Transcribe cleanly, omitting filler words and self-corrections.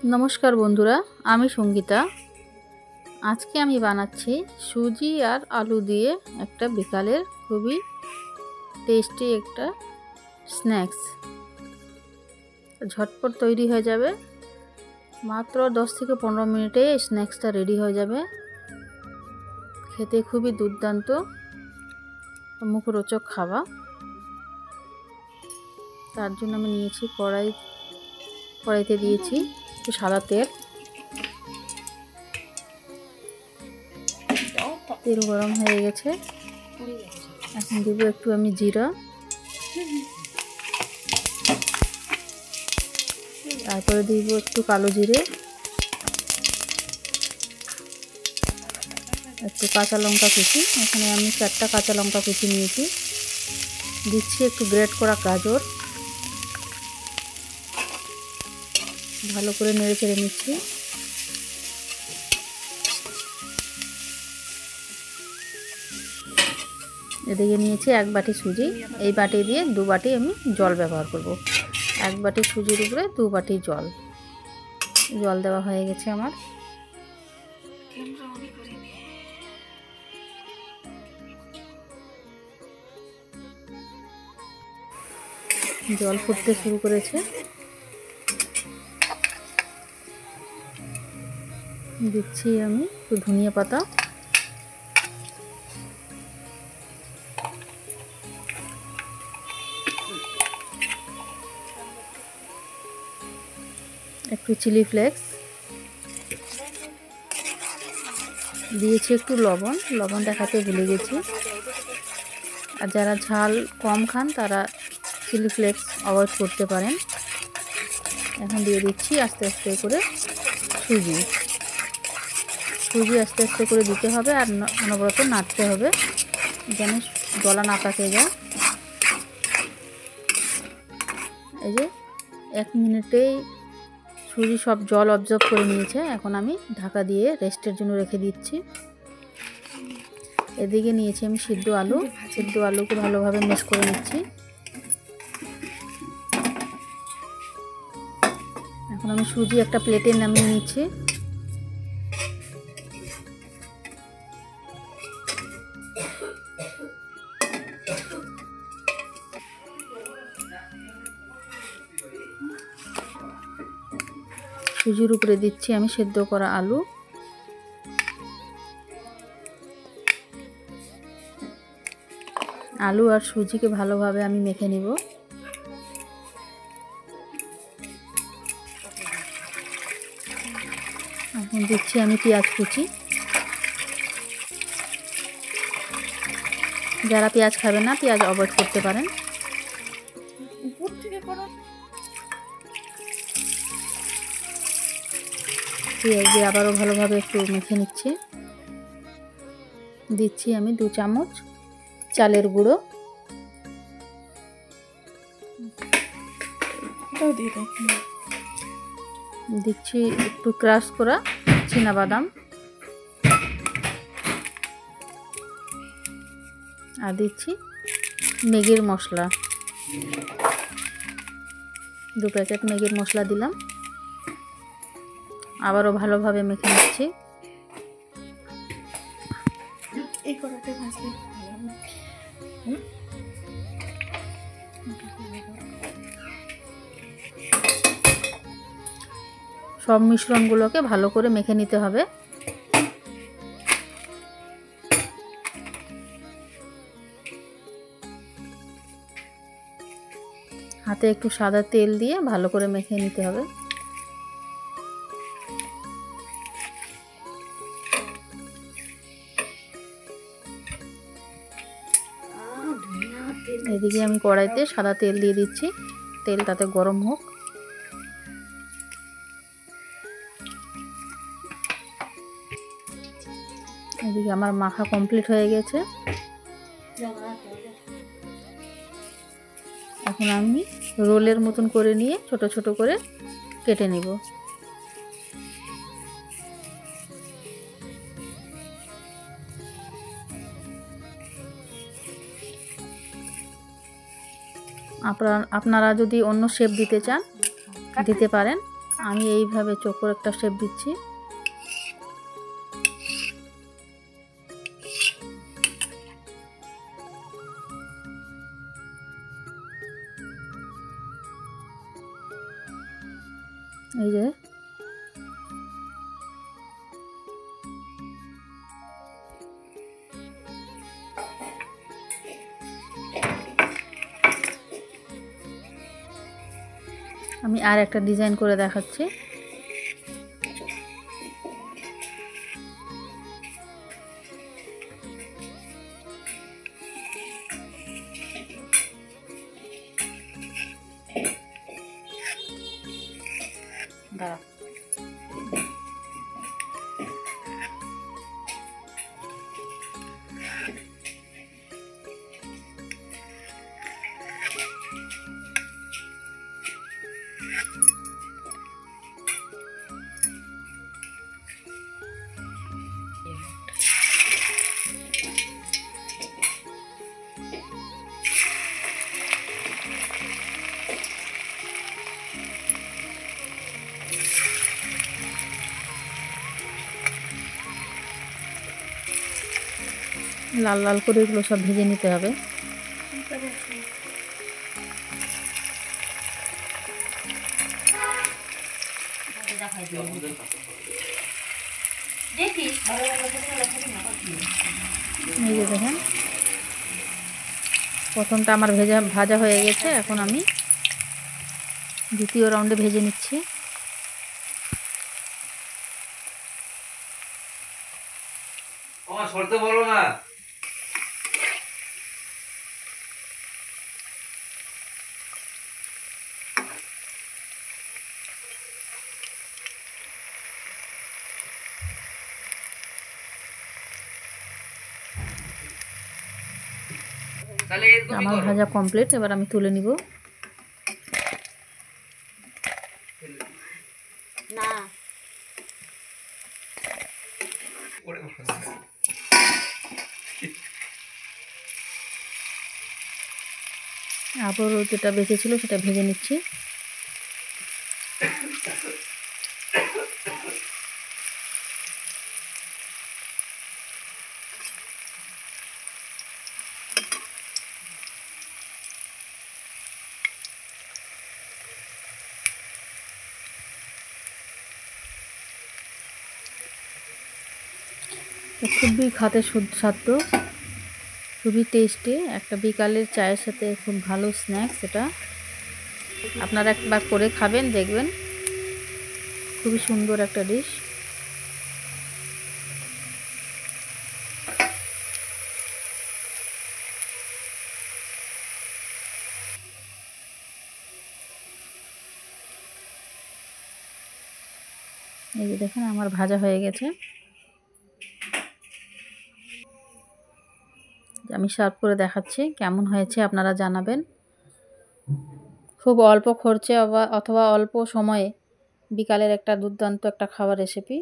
नमस्कार बंधुरा आमी संगीता। आज के आमी बानाচ্ছি सूजी और आलू दिए एक बिकालेर खूबी टेस्टी एक स्नैक्स। झटपट तैरी हो जाए, मात्र 10 থেকে 15 मिनिटे स्नैक्सटा रेडी हो जाए। खेते खूबी दुर्दान्त मुखरोचक खावा। तार जोन्नो आमी निয়েছি कड़ाईते दिएছি একটু সাদা তেল। তেল গরম হয়ে গেছে, এখন দিব একটু আমি জিরা, তারপরে দিব একটু কালো জিরে, একটু কাঁচা লঙ্কা কুচি। এখানে আমি 4টা কাঁচা লঙ্কা কুচি নিয়েছি। দিচ্ছি একটু গ্রেট করা গাজর, ভালো করে নেড়ে চেড়ে নিচ্ছি। এদিকে নিয়েছি 1 বাটি সুজি। এই বাটি দিয়ে 2 বাটি আমি জল ব্যবহার করব। 1 বাটি সুজির উপরে 2 বাটি জল দেওয়া হয়ে গেছে আমার। জল ফুটতে শুরু করেছে। দিচ্ছি আমি একটু ধনিয়া পাতা, একটু চিলি ফ্লেক্স, দিয়েছি একটু লবণ। লবণ দেখাতে ভুলে গেছি। আর যারা ঝাল কম খান তারা চিলি ফ্লেক্স অ্যাভয়েড করতে পারেন। এখন দিয়ে দিচ্ছি আস্তে আস্তে করে সুজি আস্তে আস্তে করে দিতে হবে আর অনবরত নাড়তে হবে যেন গলা না পাকে যায়। এই যে 1 মিনিটেই সুজি সব জল অবজর্ব করে নিয়েছে। এখন আমি ঢাকা দিয়ে রেস্টের জন্য রেখে দিচ্ছি। এদিকে নিয়েছি আমি সিদ্ধ আলুকে ভালোভাবে মিক্স করে নিচ্ছি। এখন আমি সুজি একটা প্লেটে নামিয়ে নিচ্ছি। সুজির উপরে দিচ্ছি আমি সেদ্ধ করা আলু। আলু আর সুজিকে ভালোভাবে আমি মেখে নিব। এখন দিচ্ছি আমি পেঁয়াজ কুচি। যারা পেঁয়াজ খাবেন না পেঁয়াজ অ্যাভয়েড করতে পারেন। পেঁয়াজ দিয়ে আবারও ভালোভাবে একটু মেখে নিচ্ছি। দিচ্ছি আমি 2 চামচ চালের গুঁড়ো, দিচ্ছি একটু ক্রাশ করা চীনাবাদাম, আর দিচ্ছি ম্যাগির মশলা। 2 প্যাকেট ম্যাগির মশলা দিলাম। আবারও ভালোভাবে মেখে নিচ্ছি। সব মিশ্রণগুলোকে ভালো করে মেখে নিতে হবে। হাতে একটু সাদা তেল দিয়ে ভালো করে মেখে নিতে হবে। এদিকে আমি কড়াইতে সাদা তেল দিয়ে দিচ্ছি। তেল তাতে গরম হোক। এদিকে আমার মাখা কমপ্লিট হয়ে গেছে। এখন আমি রোলের মতন করে নিয়ে ছোট ছোট করে কেটে নিব। আপনারা যদি অন্য শেপ দিতে চান দিতে পারেন। আমি এইভাবে চোখের একটা শেপ দিচ্ছি। এই যে আমি আর একটা ডিজাইন করে দেখাচ্ছি। দাঁড়া, লাল লাল করে এগুলো সব ভেজে নিতে হবে। এই যে দেখেন প্রথমটা আমার ভাজা হয়ে গেছে, এখন আমি দ্বিতীয় রাউন্ডে ভেজে নিচ্ছি। সরতে বলো না। আমার ভাজা কমপ্লিট, এবার আমি তুলে নিব। না আবারও যেটা বেঁচে ছিল সেটা ভেজে নিচ্ছি। খুবই খেতে সুস্বাদু, খুবই টেস্টি, একটা বিকালের চায়ের সাথে খুব ভালো স্ন্যাক্স। এটা আপনারা একবার করে খাবেন, দেখবেন খুবই সুন্দর একটা ডিশ। এই যে দেখেন আমার ভাজা হয়ে গেছে, আমি সার্ভ করে দেখাচ্ছি কেমন হয়েছে আপনারা জানাবেন। খুব অল্প খরচে অথবা অল্প সময়ে বিকালের একটা দুর্দান্ত একটা খাবার রেসিপি।